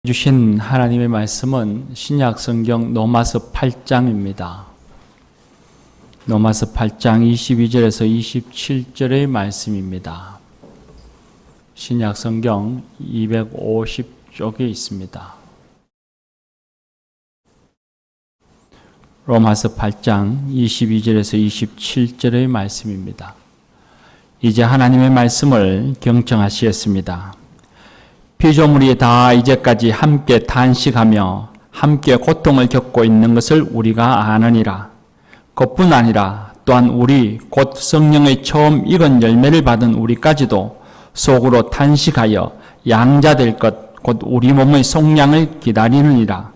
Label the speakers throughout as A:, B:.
A: 주신 하나님의 말씀은 신약 성경 로마서 8장입니다. 로마서 8장 22절에서 27절의 말씀입니다. 신약 성경 250쪽에 있습니다. 로마서 8장 22절에서 27절의 말씀입니다. 이제 하나님의 말씀을 경청하시겠습니다. 피조물이 다 이제까지 함께 탄식하며 함께 고통을 겪고 있는 것을 우리가 아느니라. 그뿐 아니라 또한 우리 곧 성령의 처음 익은 열매를 받은 우리까지도 속으로 탄식하여 양자될 것 곧 우리 몸의 속량을 기다리느니라.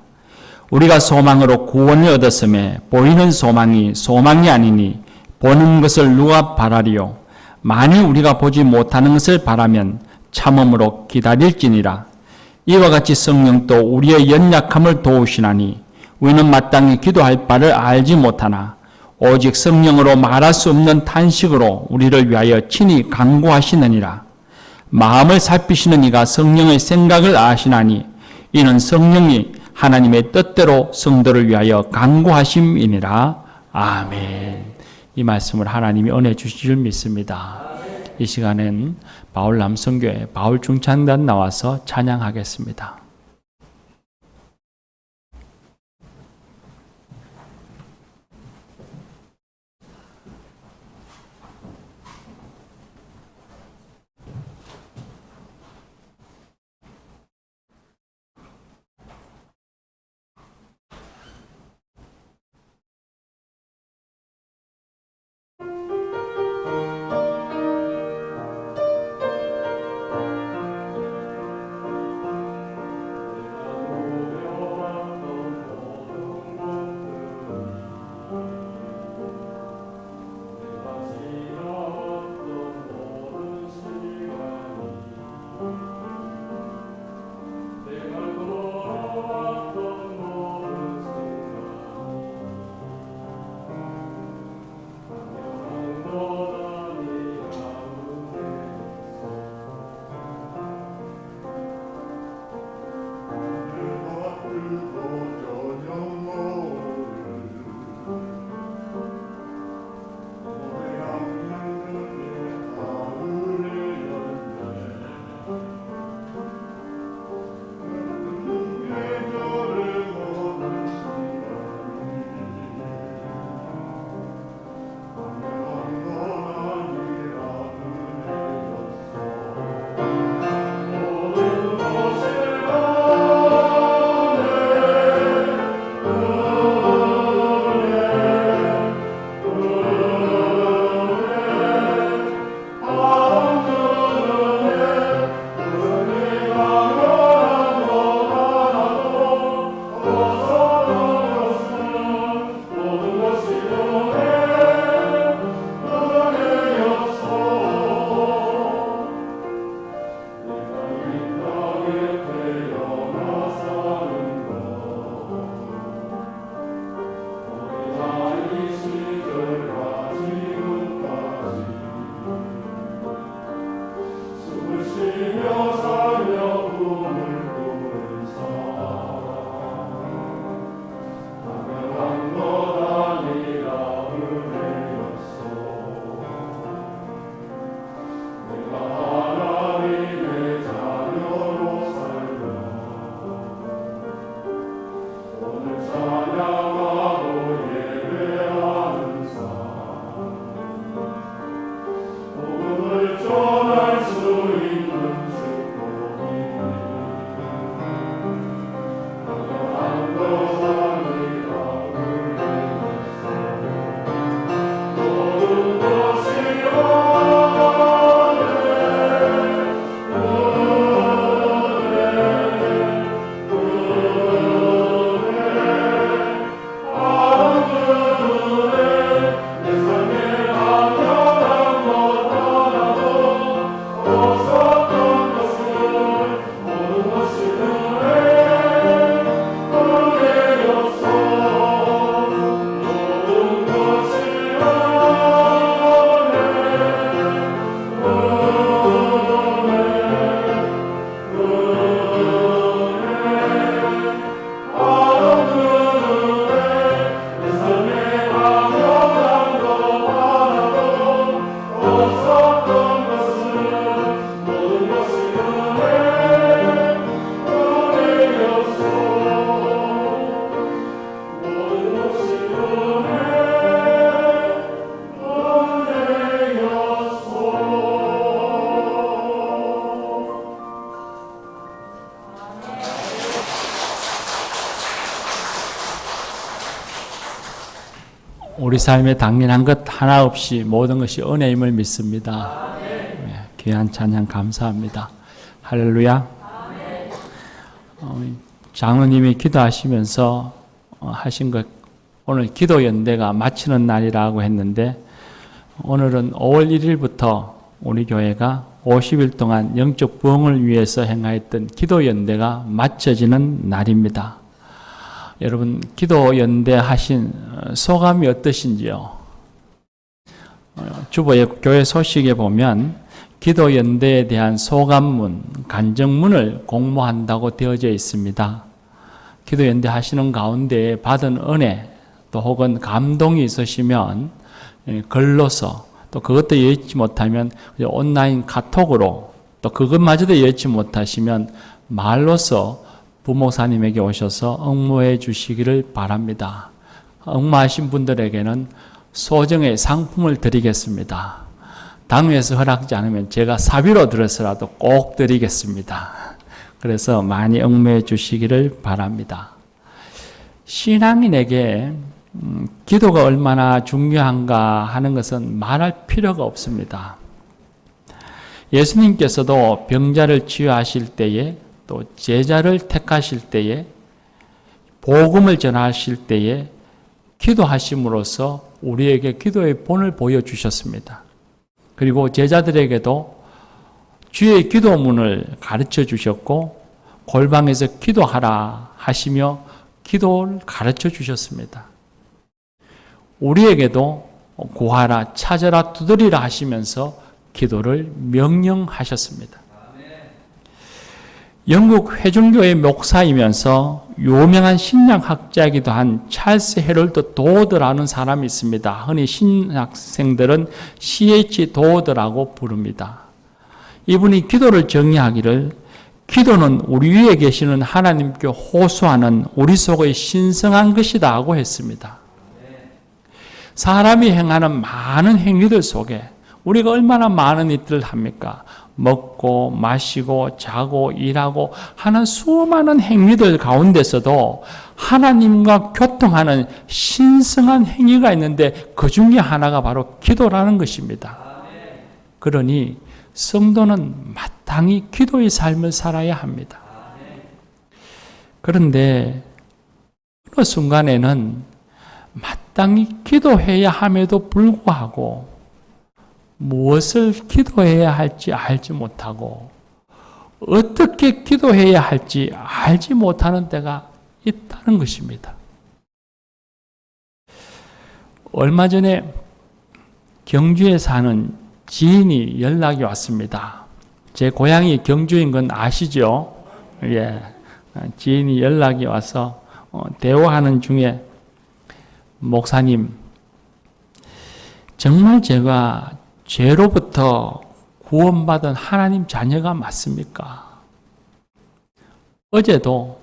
A: 우리가 소망으로 구원을 얻었음에 보이는 소망이 소망이 아니니 보는 것을 누가 바라리요. 만일 우리가 보지 못하는 것을 바라면 참음으로 기다릴지니라. 이와 같이 성령도 우리의 연약함을 도우시나니 우리는 마땅히 기도할 바를 알지 못하나 오직 성령으로 말할 수 없는 탄식으로 우리를 위하여 친히 간구하시느니라. 마음을 살피시는 이가 성령의 생각을 아시나니 이는 성령이 하나님의 뜻대로 성도를 위하여 간구하심이니라. 아멘. 이 말씀을 하나님이 은혜 주실 줄 믿습니다. 이 시간엔 바울 남성교회 바울 중창단 나와서 찬양하겠습니다. 우리 삶에 당연한 것 하나 없이 모든 것이 은혜임을 믿습니다. 귀한 찬양 감사합니다. 할렐루야. 장로님이 기도하시면서 하신 것, 오늘 기도 연대가 마치는 날이라고 했는데, 오늘은 5월 1일부터 우리 교회가 50일 동안 영적 부흥을 위해서 행하였던 기도 연대가 마쳐지는 날입니다. 여러분, 기도 연대 하신 소감이 어떠신지요? 주보의 교회 소식에 보면 기도 연대에 대한 소감문, 간증문을 공모한다고 되어져 있습니다. 기도 연대 하시는 가운데 받은 은혜, 또 혹은 감동이 있으시면 글로서, 또 그것도 이해치 못하면 온라인 카톡으로, 또 그것마저도 이해치 못하시면 말로서 부목사님에게 오셔서 응모해 주시기를 바랍니다. 응모하신 분들에게는 소정의 상품을 드리겠습니다. 당회에서 허락하지 않으면 제가 사비로 들어서라도 꼭 드리겠습니다. 그래서 많이 응모해 주시기를 바랍니다. 신앙인에게 기도가 얼마나 중요한가 하는 것은 말할 필요가 없습니다. 예수님께서도 병자를 치유하실 때에, 또 제자를 택하실 때에, 복음을 전하실 때에 기도하심으로써 우리에게 기도의 본을 보여주셨습니다. 그리고 제자들에게도 주의 기도문을 가르쳐 주셨고, 골방에서 기도하라 하시며 기도를 가르쳐 주셨습니다. 우리에게도 구하라, 찾아라, 두드리라 하시면서 기도를 명령하셨습니다. 영국 회중교회 목사이면서 유명한 신약학자이기도 한 찰스 헤럴드 도어드라는 사람이 있습니다. 흔히 신학생들은 C.H. 도어드라고 부릅니다. 이분이 기도를 정의하기를, 기도는 우리 위에 계시는 하나님께 호소하는 우리 속의 신성한 것이다 하고 했습니다. 사람이 행하는 많은 행위들 속에 우리가 얼마나 많은 일들을 합니까? 먹고 마시고 자고 일하고 하는 수많은 행위들 가운데서도 하나님과 교통하는 신성한 행위가 있는데, 그 중에 하나가 바로 기도라는 것입니다. 그러니 성도는 마땅히 기도의 삶을 살아야 합니다. 그런데 어느 순간에는 마땅히 기도해야 함에도 불구하고 무엇을 기도해야 할지 알지 못하고 어떻게 기도해야 할지 알지 못하는 때가 있다는 것입니다. 얼마 전에 경주에 사는 지인이 연락이 왔습니다. 제 고향이 경주인 건 아시죠? 예. 지인이 연락이 와서 대화하는 중에, 목사님, 정말 제가 죄로부터 구원받은 하나님 자녀가 맞습니까? 어제도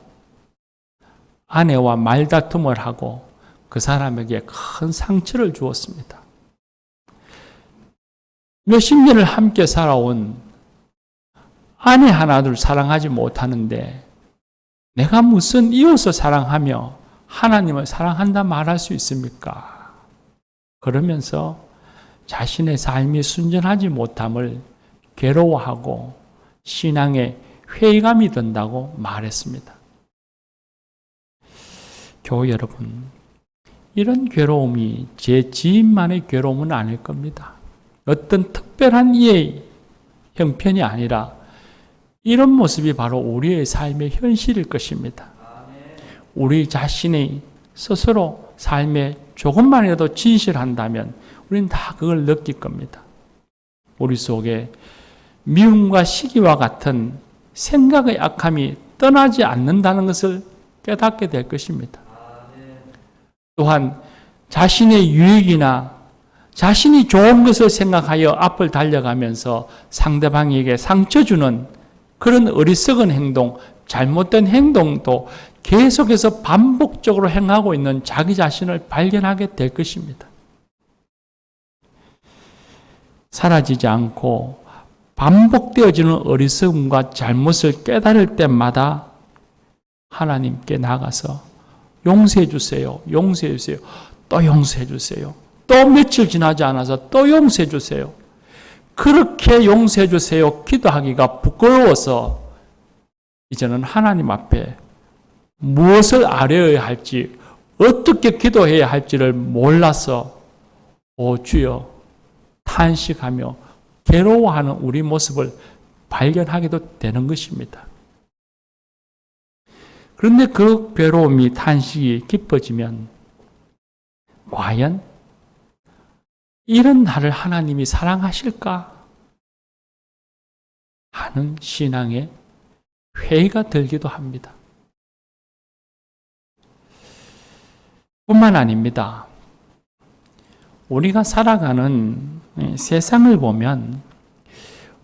A: 아내와 말다툼을 하고 그 사람에게 큰 상처를 주었습니다. 몇십 년을 함께 살아온 아내 하나둘 사랑하지 못하는데 내가 무슨 이웃을 사랑하며 하나님을 사랑한다 말할 수 있습니까? 그러면서 자신의 삶이 순전하지 못함을 괴로워하고 신앙에 회의감이 든다고 말했습니다. 교회 여러분, 이런 괴로움이 제 지인만의 괴로움은 아닐 겁니다. 어떤 특별한 이의 형편이 아니라 이런 모습이 바로 우리의 삶의 현실일 것입니다. 우리 자신이 스스로 삶에 조금만이라도 진실한다면 우리는 다 그걸 느낄 겁니다. 우리 속에 미움과 시기와 같은 생각의 악함이 떠나지 않는다는 것을 깨닫게 될 것입니다. 또한 자신의 유익이나 자신이 좋은 것을 생각하여 앞을 달려가면서 상대방에게 상처 주는 그런 어리석은 행동, 잘못된 행동도 계속해서 반복적으로 행하고 있는 자기 자신을 발견하게 될 것입니다. 사라지지 않고 반복되어지는 어리석음과 잘못을 깨달을 때마다 하나님께 나가서 용서해 주세요. 용서해 주세요. 또 용서해 주세요. 또 며칠 지나지 않아서 또 용서해 주세요. 그렇게 용서해 주세요 기도하기가 부끄러워서 이제는 하나님 앞에 무엇을 아뢰어야 할지, 어떻게 기도해야 할지를 몰라서 오 주여 탄식하며 괴로워하는 우리 모습을 발견하게도 되는 것입니다. 그런데 그 괴로움이 탄식이 깊어지면 과연 이런 나를 하나님이 사랑하실까 하는 신앙의 회의가 들기도 합니다. 뿐만 아닙니다. 우리가 살아가는 세상을 보면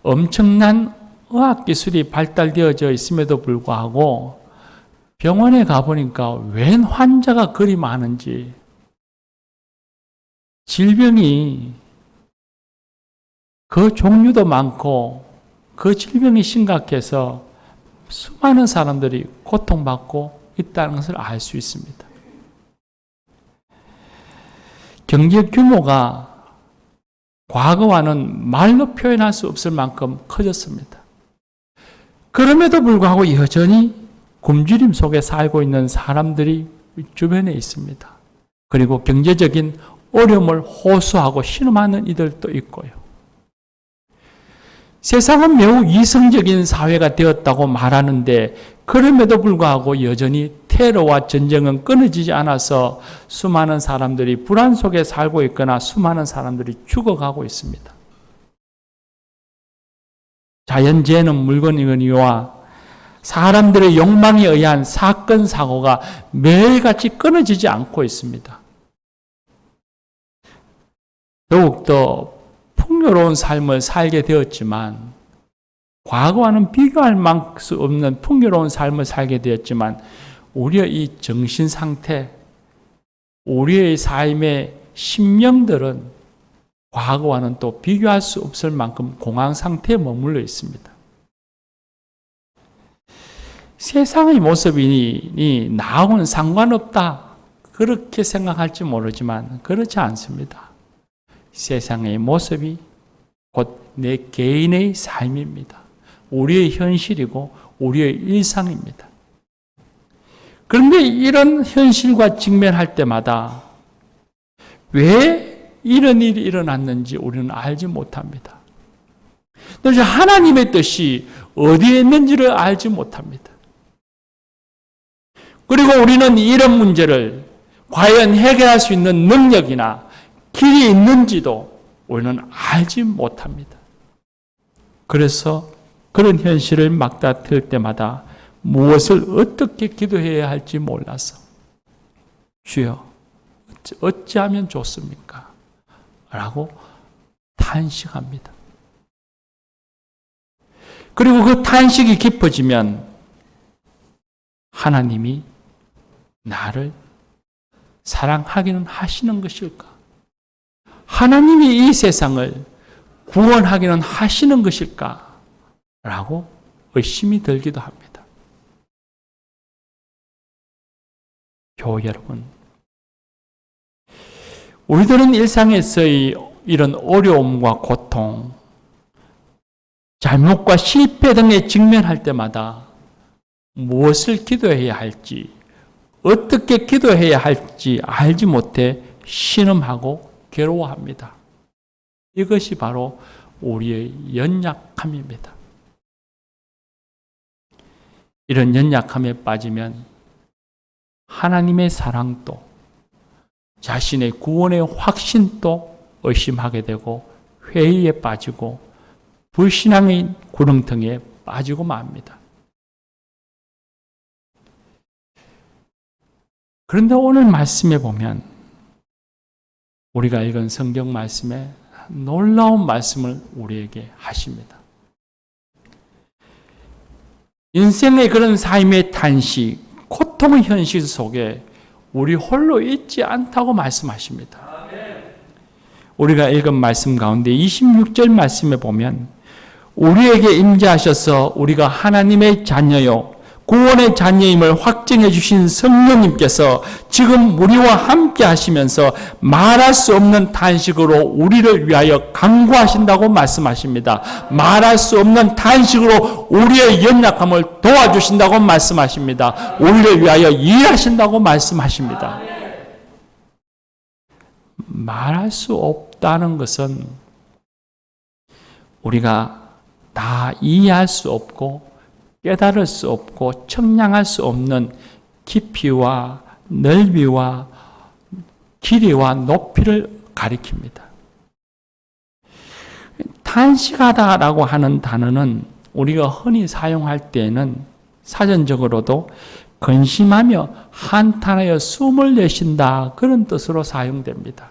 A: 엄청난 의학기술이 발달되어져 있음에도 불구하고 병원에 가보니까 웬 환자가 그리 많은지, 질병이 그 종류도 많고 그 질병이 심각해서 수많은 사람들이 고통받고 있다는 것을 알 수 있습니다. 경제 규모가 과거와는 말로 표현할 수 없을 만큼 커졌습니다. 그럼에도 불구하고 여전히 굶주림 속에 살고 있는 사람들이 주변에 있습니다. 그리고 경제적인 어려움을 호소하고 신음하는 이들도 있고요. 세상은 매우 이성적인 사회가 되었다고 말하는데 그럼에도 불구하고 여전히 테러와 전쟁은 끊어지지 않아서 수많은 사람들이 불안 속에 살고 있거나 수많은 사람들이 죽어가고 있습니다. 자연재해는 물건이거니와 사람들의 욕망에 의한 사건, 사고가 매일같이 끊어지지 않고 있습니다. 더욱더 풍요로운 삶을 살게 되었지만, 과거와는 비교할 수 없는 풍요로운 삶을 살게 되었지만, 우리의 이 정신 상태, 우리의 삶의 심령들은 과거와는 또 비교할 수 없을 만큼 공황 상태에 머물러 있습니다. 세상의 모습이 나하고는 상관없다, 그렇게 생각할지 모르지만 그렇지 않습니다. 세상의 모습이 곧 내 개인의 삶입니다. 우리의 현실이고 우리의 일상입니다. 그런데 이런 현실과 직면할 때마다 왜 이런 일이 일어났는지 우리는 알지 못합니다. 도대체 하나님의 뜻이 어디에 있는지를 알지 못합니다. 그리고 우리는 이런 문제를 과연 해결할 수 있는 능력이나 길이 있는지도 우리는 알지 못합니다. 그래서 그런 현실을 맞닥뜨릴 때마다 무엇을 어떻게 기도해야 할지 몰라서 주여 어찌하면 좋습니까? 라고 탄식합니다. 그리고 그 탄식이 깊어지면 하나님이 나를 사랑하기는 하시는 것일까? 하나님이 이 세상을 구원하기는 하시는 것일까? 라고 의심이 들기도 합니다. 교회 여러분, 우리들은 일상에서의 이런 어려움과 고통, 잘못과 실패 등에 직면할 때마다 무엇을 기도해야 할지, 어떻게 기도해야 할지 알지 못해 신음하고 괴로워합니다. 이것이 바로 우리의 연약함입니다. 이런 연약함에 빠지면 하나님의 사랑도 자신의 구원의 확신도 의심하게 되고 회의에 빠지고 불신앙의 구렁텅이에 빠지고 맙니다. 그런데 오늘 말씀에 보면 우리가 읽은 성경 말씀에 놀라운 말씀을 우리에게 하십니다. 인생의 그런 삶의 탄식, 고통의 현실 속에 우리 홀로 있지 않다고 말씀하십니다. 우리가 읽은 말씀 가운데 26절 말씀에 보면 우리에게 임재하셔서 우리가 하나님의 자녀요 구원의 자녀임을 확증해 주신 성령님께서 지금 우리와 함께 하시면서 말할 수 없는 탄식으로 우리를 위하여 간구하신다고 말씀하십니다. 말할 수 없는 탄식으로 우리의 연약함을 도와주신다고 말씀하십니다. 우리를 위하여 일하신다고 말씀하십니다. 말할 수 없다는 것은 우리가 다 이해할 수 없고 깨달을 수 없고 청량할 수 없는 깊이와 넓이와 길이와 높이를 가리킵니다. 탄식하다라고 하는 단어는 우리가 흔히 사용할 때에는 사전적으로도 근심하며 한탄하여 숨을 내쉰다 그런 뜻으로 사용됩니다.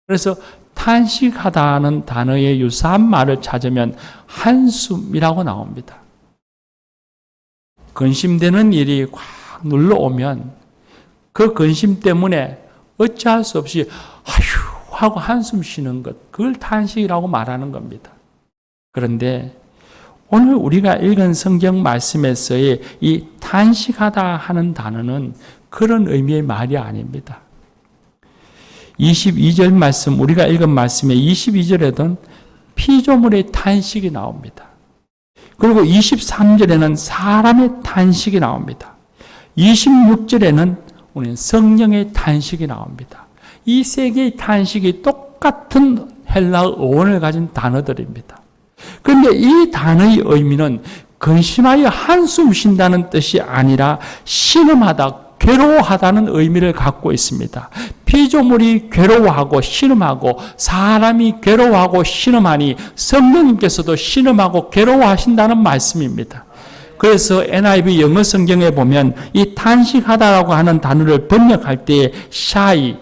A: 그래서 탄식하다는 단어의 유사한 말을 찾으면 한숨이라고 나옵니다. 근심되는 일이 확 눌러오면 그 근심 때문에 어찌할 수 없이 아휴 하고 한숨 쉬는 것, 그걸 탄식이라고 말하는 겁니다. 그런데 오늘 우리가 읽은 성경 말씀에서의 이 탄식하다 하는 단어는 그런 의미의 말이 아닙니다. 22절 말씀, 우리가 읽은 말씀에 22절에는 피조물의 탄식이 나옵니다. 그리고 23절에는 사람의 탄식이 나옵니다. 26절에는 우리는 성령의 탄식이 나옵니다. 이 세 개의 탄식이 똑같은 헬라어 어원을 가진 단어들입니다. 그런데 이 단어의 의미는 근심하여 한숨 쉰다는 뜻이 아니라 신음하다, 괴로워하다는 의미를 갖고 있습니다. 피조물이 괴로워하고 신음하고 사람이 괴로워하고 신음하니 성령님께서도 신음하고 괴로워하신다는 말씀입니다. 그래서 NIV 영어 성경에 보면 이 탄식하다라고 하는 단어를 번역할 때에 shy,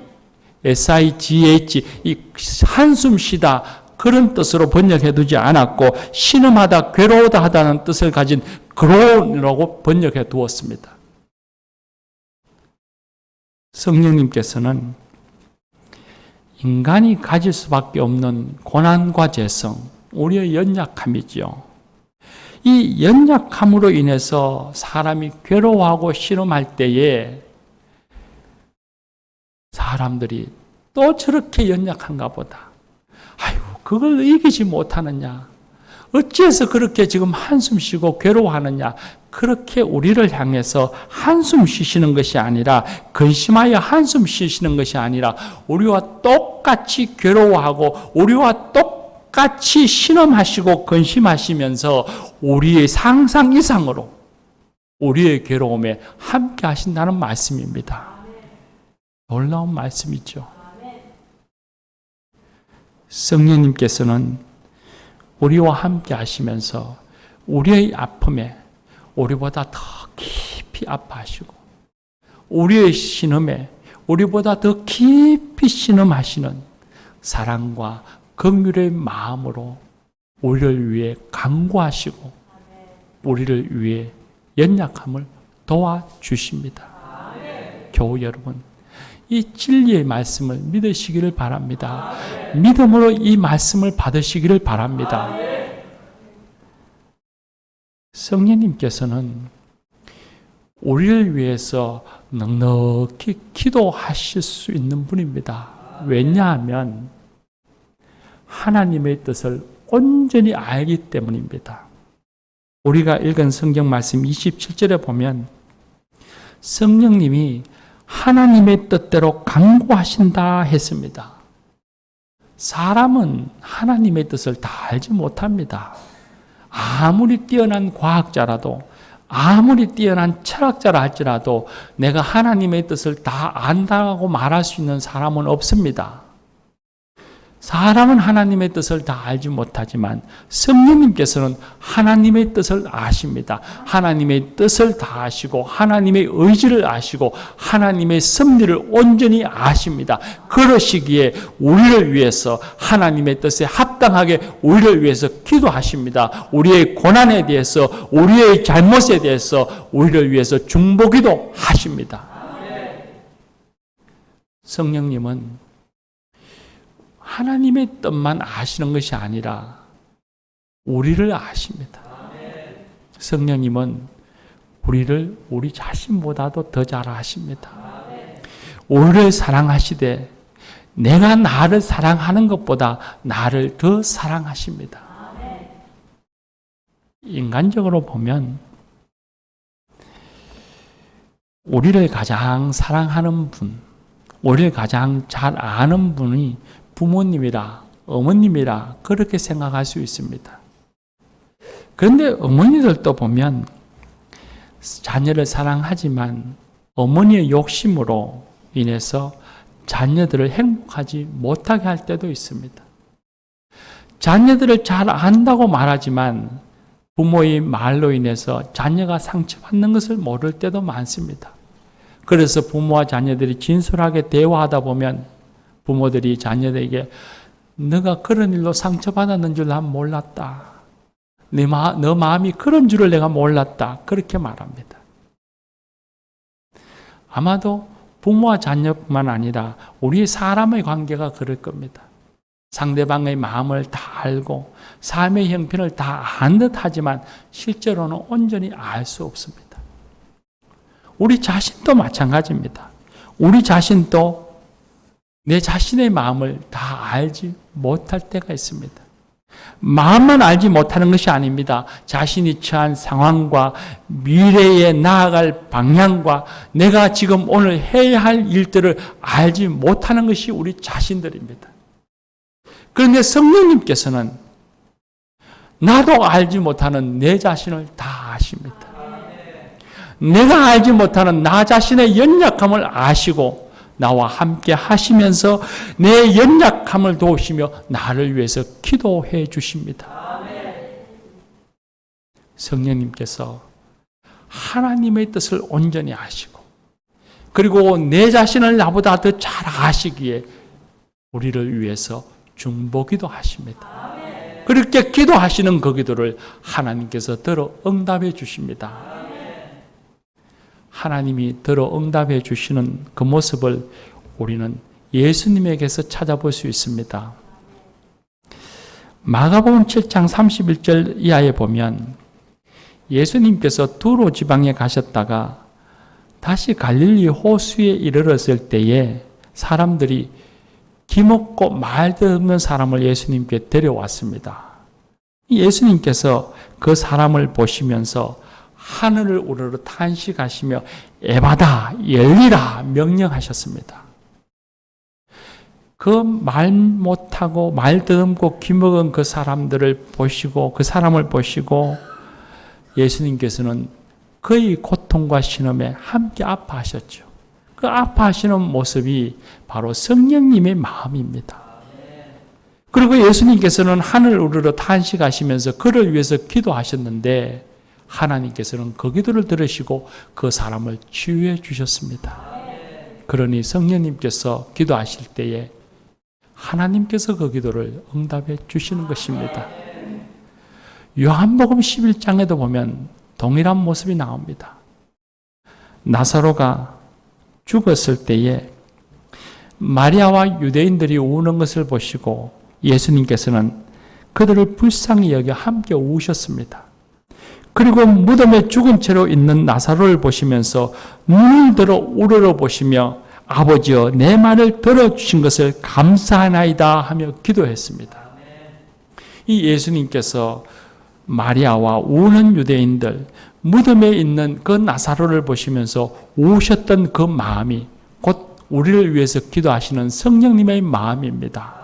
A: S-I-G-H, 이 한숨 쉬다 그런 뜻으로 번역해 두지 않았고 신음하다, 괴로우다 하다는 뜻을 가진 groan이라고 번역해 두었습니다. 성령님께서는 인간이 가질 수밖에 없는 고난과 죄성, 우리의 연약함이지요. 이 연약함으로 인해서 사람이 괴로워하고 신음할 때에 사람들이 또 저렇게 연약한가 보다. 아이고, 그걸 이기지 못하느냐. 어찌해서 그렇게 지금 한숨 쉬고 괴로워하느냐. 그렇게 우리를 향해서 한숨 쉬시는 것이 아니라 근심하여 한숨 쉬시는 것이 아니라 우리와 똑같이 괴로워하고 우리와 똑같이 신음하시고 근심하시면서 우리의 상상 이상으로 우리의 괴로움에 함께 하신다는 말씀입니다. 놀라운 말씀이죠. 성령님께서는 우리와 함께 하시면서 우리의 아픔에 우리보다 더 깊이 아파하시고 우리의 신음에 우리보다 더 깊이 신음하시는 사랑과 긍휼의 마음으로 우리를 위해 간구하시고 우리를 위해 연약함을 도와주십니다. 교우 여러분, 이 진리의 말씀을 믿으시기를 바랍니다. 믿음으로 이 말씀을 받으시기를 바랍니다. 성령님께서는 우리를 위해서 넉넉히 기도하실 수 있는 분입니다. 왜냐하면 하나님의 뜻을 온전히 알기 때문입니다. 우리가 읽은 성경 말씀 27절에 보면 성령님이 하나님의 뜻대로 간구하신다 했습니다. 사람은 하나님의 뜻을 다 알지 못합니다. 아무리 뛰어난 과학자라도 아무리 뛰어난 철학자라 할지라도 내가 하나님의 뜻을 다 안다고 말할 수 있는 사람은 없습니다. 사람은 하나님의 뜻을 다 알지 못하지만 성령님께서는 하나님의 뜻을 아십니다. 하나님의 뜻을 다 아시고 하나님의 의지를 아시고 하나님의 섭리를 온전히 아십니다. 그러시기에 우리를 위해서 하나님의 뜻에 합당하게 우리를 위해서 기도하십니다. 우리의 고난에 대해서 우리의 잘못에 대해서 우리를 위해서 중보기도 하십니다. 성령님은 하나님의 뜻만 아시는 것이 아니라 우리를 아십니다. 성령님은 우리를 우리 자신보다도 더 잘 아십니다. 우리를 사랑하시되 내가 나를 사랑하는 것보다 나를 더 사랑하십니다. 인간적으로 보면 우리를 가장 사랑하는 분, 우리를 가장 잘 아는 분이 부모님이라 어머님이라 그렇게 생각할 수 있습니다. 그런데 어머니들도 보면 자녀를 사랑하지만 어머니의 욕심으로 인해서 자녀들을 행복하지 못하게 할 때도 있습니다. 자녀들을 잘 안다고 말하지만 부모의 말로 인해서 자녀가 상처받는 것을 모를 때도 많습니다. 그래서 부모와 자녀들이 진솔하게 대화하다 보면 부모들이 자녀들에게 너가 그런 일로 상처받았는 줄 난 몰랐다. 너 마음이 그런 줄을 내가 몰랐다. 그렇게 말합니다. 아마도 부모와 자녀뿐만 아니라 우리 사람의 관계가 그럴 겁니다. 상대방의 마음을 다 알고 삶의 형편을 다 안 듯 하지만 실제로는 온전히 알 수 없습니다. 우리 자신도 마찬가지입니다. 우리 자신도 내 자신의 마음을 다 알지 못할 때가 있습니다. 마음만 알지 못하는 것이 아닙니다. 자신이 처한 상황과 미래에 나아갈 방향과 내가 지금 오늘 해야 할 일들을 알지 못하는 것이 우리 자신들입니다. 그런데 성령님께서는 나도 알지 못하는 내 자신을 다 아십니다. 내가 알지 못하는 나 자신의 연약함을 아시고 나와 함께 하시면서 내 연약함을 도우시며 나를 위해서 기도해 주십니다. 성령님께서 하나님의 뜻을 온전히 아시고 그리고 내 자신을 나보다 더 잘 아시기에 우리를 위해서 중보기도 하십니다. 그렇게 기도하시는 그 기도를 하나님께서 들어 응답해 주십니다. 하나님이 들어 응답해 주시는 그 모습을 우리는 예수님에게서 찾아볼 수 있습니다. 마가복음 7장 31절 이하에 보면 예수님께서 두로 지방에 가셨다가 다시 갈릴리 호수에 이르렀을 때에 사람들이 기먹고 말도 없는 사람을 예수님께 데려왔습니다. 예수님께서 그 사람을 보시면서 하늘을 우러러 탄식하시며 에바다 열리라 명령하셨습니다. 그 말 못하고 말 더듬고 기먹은 그 사람들을 보시고 그 사람을 보시고 예수님께서는 그의 고통과 신음에 함께 아파하셨죠. 그 아파하시는 모습이 바로 성령님의 마음입니다. 그리고 예수님께서는 하늘 우러러 탄식하시면서 그를 위해서 기도하셨는데 하나님께서는 그 기도를 들으시고 그 사람을 치유해 주셨습니다. 그러니 성령님께서 기도하실 때에 하나님께서 그 기도를 응답해 주시는 것입니다. 요한복음 11장에도 보면 동일한 모습이 나옵니다. 나사로가 죽었을 때에 마리아와 유대인들이 우는 것을 보시고 예수님께서는 그들을 불쌍히 여겨 함께 우셨습니다. 그리고 무덤에 죽은 채로 있는 나사로를 보시면서 눈을 들어 우러러 보시며 아버지여 내 말을 들어주신 것을 감사하나이다 하며 기도했습니다. 이 예수님께서 마리아와 우는 유대인들, 무덤에 있는 그 나사로를 보시면서 우셨던 그 마음이 곧 우리를 위해서 기도하시는 성령님의 마음입니다.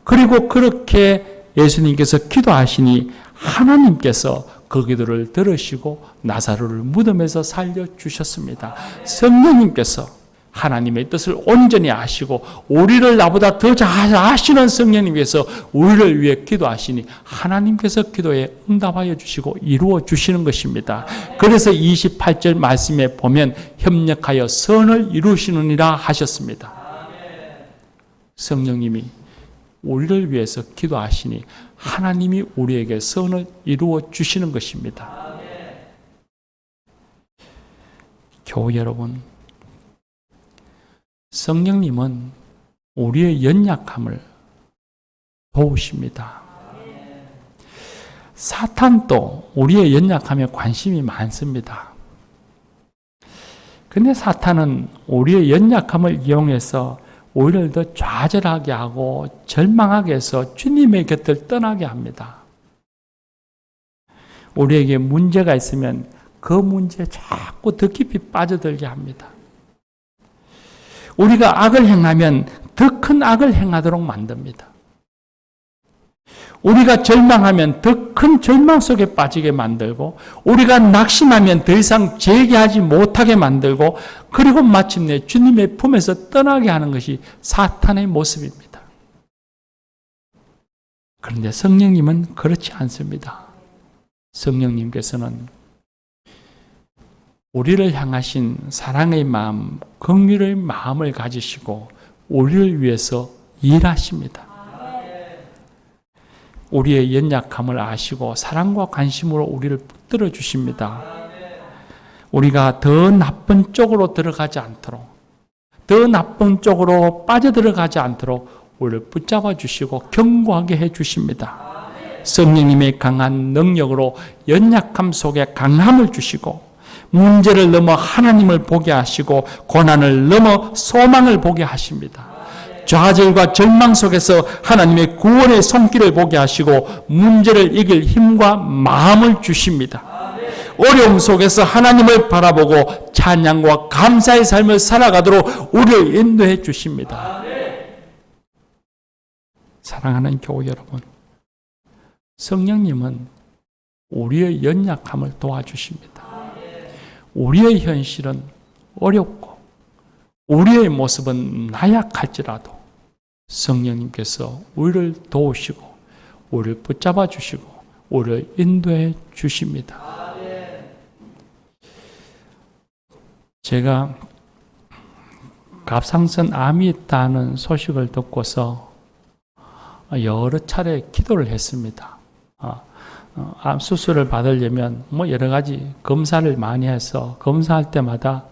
A: 그리고 그렇게 예수님께서 기도하시니 하나님께서 그 기도를 들으시고 나사로를 무덤에서 살려주셨습니다. 성령님께서 하나님의 뜻을 온전히 아시고 우리를 나보다 더 잘 아시는 성령님께서 우리를 위해 기도하시니 하나님께서 기도에 응답하여 주시고 이루어 주시는 것입니다. 그래서 28절 말씀에 보면 협력하여 선을 이루시느니라 하셨습니다. 성령님이 우리를 위해서 기도하시니 하나님이 우리에게 선을 이루어 주시는 것입니다. 교우 여러분, 성령님은 우리의 연약함을 도우십니다. 사탄도 우리의 연약함에 관심이 많습니다. 근데 사탄은 우리의 연약함을 이용해서 오히려 더 좌절하게 하고 절망하게 해서 주님의 곁을 떠나게 합니다. 우리에게 문제가 있으면 그 문제에 자꾸 더 깊이 빠져들게 합니다. 우리가 악을 행하면 더 큰 악을 행하도록 만듭니다. 우리가 절망하면 더 큰 절망 속에 빠지게 만들고, 우리가 낙심하면 더 이상 재기하지 못하게 만들고, 그리고 마침내 주님의 품에서 떠나게 하는 것이 사탄의 모습입니다. 그런데 성령님은 그렇지 않습니다. 성령님께서는 우리를 향하신 사랑의 마음, 긍휼의 마음을 가지시고 우리를 위해서 일하십니다. 우리의 연약함을 아시고 사랑과 관심으로 우리를 붙들어 주십니다. 우리가 더 나쁜 쪽으로 들어가지 않도록, 더 나쁜 쪽으로 빠져들어가지 않도록 우리를 붙잡아 주시고 견고하게 해 주십니다. 성령님의 강한 능력으로 연약함 속에 강함을 주시고, 문제를 넘어 하나님을 보게 하시고 고난을 넘어 소망을 보게 하십니다. 좌절과 절망 속에서 하나님의 구원의 손길을 보게 하시고 문제를 이길 힘과 마음을 주십니다. 어려움 속에서 하나님을 바라보고 찬양과 감사의 삶을 살아가도록 우리를 인도해 주십니다. 사랑하는 교회 여러분, 성령님은 우리의 연약함을 도와주십니다. 우리의 현실은 어렵고 우리의 모습은 나약할지라도 성령님께서 우리를 도우시고 우리를 붙잡아 주시고 우리를 인도해 주십니다. 제가 갑상선 암이 있다는 소식을 듣고서 여러 차례 기도를 했습니다. 암 수술을 받으려면 여러 가지 검사를 많이 해서 검사할 때마다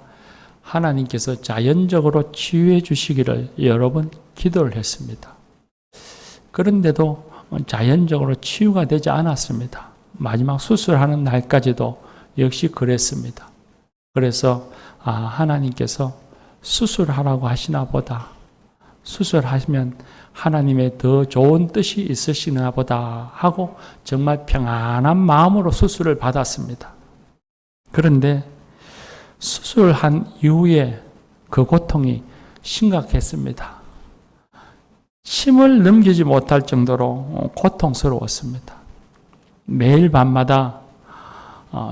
A: 하나님께서 자연적으로 치유해 주시기를 여러 번 기도를 했습니다. 그런데도 자연적으로 치유가 되지 않았습니다. 마지막 수술하는 날까지도 역시 그랬습니다. 그래서 하나님께서 수술하라고 하시나 보다, 수술하시면 하나님의 더 좋은 뜻이 있으시나 보다 하고 정말 평안한 마음으로 수술을 받았습니다. 그런데 수술한 이후에 그 고통이 심각했습니다. 침을 넘기지 못할 정도로 고통스러웠습니다. 매일 밤마다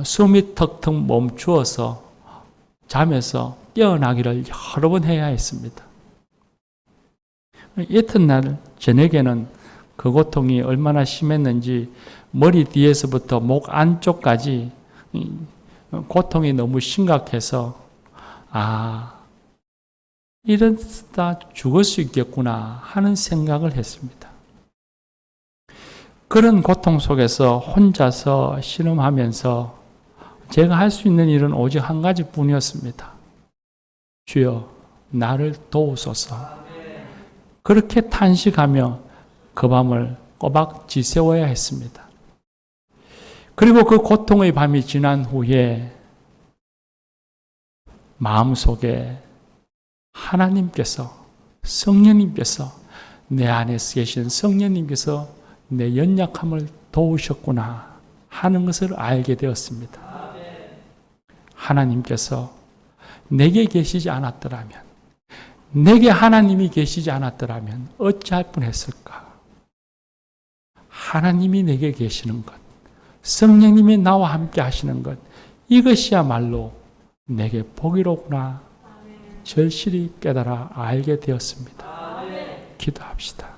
A: 숨이 턱턱 멈추어서 잠에서 깨어나기를 여러 번 해야 했습니다. 이튿날 저녁에는 그 고통이 얼마나 심했는지 머리 뒤에서부터 목 안쪽까지 고통이 너무 심각해서 이러다 죽을 수 있겠구나 하는 생각을 했습니다. 그런 고통 속에서 혼자서 신음하면서 제가 할 수 있는 일은 오직 한 가지뿐이었습니다. 주여 나를 도우소서. 그렇게 탄식하며 그 밤을 꼬박 지새워야 했습니다. 그리고 그 고통의 밤이 지난 후에 마음속에 하나님께서, 성령님께서, 내 안에 계신 성령님께서 내 연약함을 도우셨구나 하는 것을 알게 되었습니다. 하나님께서 내게 계시지 않았더라면, 내게 하나님이 계시지 않았더라면 어찌할 뻔했을까? 하나님이 내게 계시는 것, 성령님이 나와 함께 하시는 것, 이것이야말로 내게 복이로구나 절실히 깨달아 알게 되었습니다. 기도합시다.